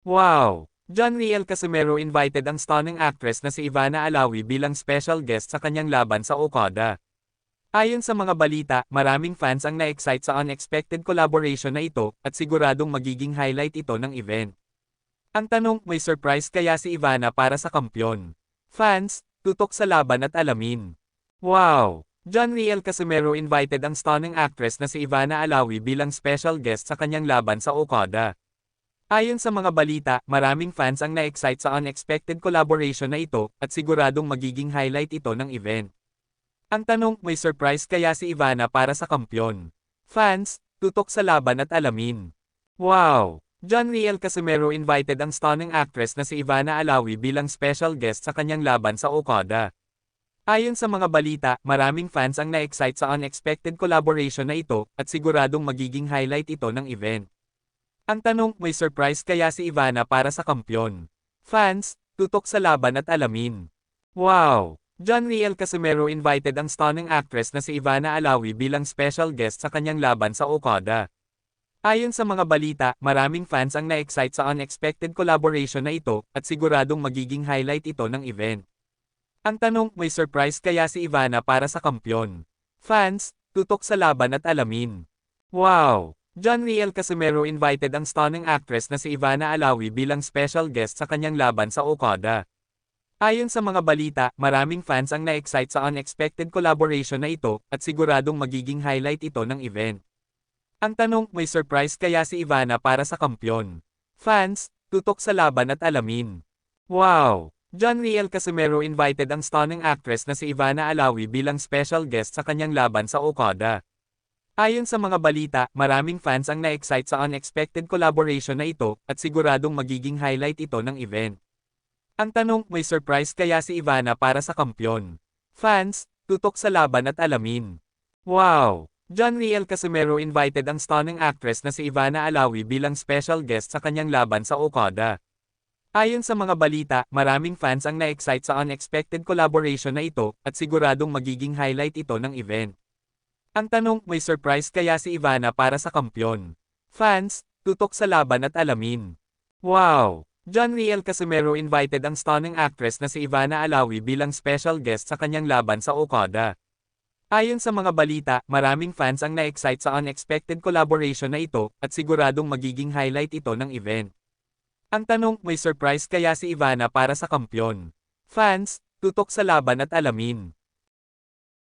Wow! John Riel Casimero invited ang stunning actress na si Ivana Alawi bilang special guest sa kanyang laban sa Okada. Ayon sa mga balita, maraming fans ang na-excite sa unexpected collaboration na ito at siguradong magiging highlight ito ng event. Ang tanong, may surprise kaya si Ivana para sa kampyon? Fans, tutok sa laban at alamin. Wow! John Riel Casimero invited ang stunning actress na si Ivana Alawi bilang special guest sa kanyang laban sa Okada. Ayon sa mga balita, maraming fans ang na-excite sa unexpected collaboration na ito at siguradong magiging highlight ito ng event. Ang tanong, may surprise kaya si Ivana para sa kampyon? Fans, tutok sa laban at alamin. Wow! John Riel Casimero invited ang stunning actress na si Ivana Alawi bilang special guest sa kanyang laban sa Okada. Ayon sa mga balita, maraming fans ang na-excite sa unexpected collaboration na ito at siguradong magiging highlight ito ng event. Ang tanong, may surprise kaya si Ivana para sa kampyon? Fans, tutok sa laban at alamin. Wow! John Riel Casimero invited ang stunning actress na si Ivana Alawi bilang special guest sa kanyang laban sa Okada. Ayon sa mga balita, maraming fans ang na-excite sa unexpected collaboration na ito at siguradong magiging highlight ito ng event. Ang tanong, may surprise kaya si Ivana para sa kampyon? Fans, tutok sa laban at alamin. Wow! John Riel Casimero invited ang stunning actress na si Ivana Alawi bilang special guest sa kanyang laban sa Okada. Ayon sa mga balita, maraming fans ang na-excite sa unexpected collaboration na ito at siguradong magiging highlight ito ng event. Ang tanong, may surprise kaya si Ivana para sa kampyon? Fans, tutok sa laban at alamin. Wow! John Riel Casimero invited ang stunning actress na si Ivana Alawi bilang special guest sa kanyang laban sa Okada. Ayon sa mga balita, maraming fans ang na-excite sa unexpected collaboration na ito at siguradong magiging highlight ito ng event. Ang tanong, may surprise kaya si Ivana para sa kampyon? Fans, tutok sa laban at alamin. Wow! John Riel Casimero invited ang stunning actress na si Ivana Alawi bilang special guest sa kanyang laban sa Okada. Ayon sa mga balita, maraming fans ang na-excite sa unexpected collaboration na ito at siguradong magiging highlight ito ng event. Ang tanong, may surprise kaya si Ivana para sa kampyon? Fans, tutok sa laban at alamin. Wow! John Riel Casimero invited ang stunning actress na si Ivana Alawi bilang special guest sa kanyang laban sa Okada. Ayon sa mga balita, maraming fans ang na-excite sa unexpected collaboration na ito at siguradong magiging highlight ito ng event. Ang tanong, may surprise kaya si Ivana para sa kampyon? Fans, tutok sa laban at alamin.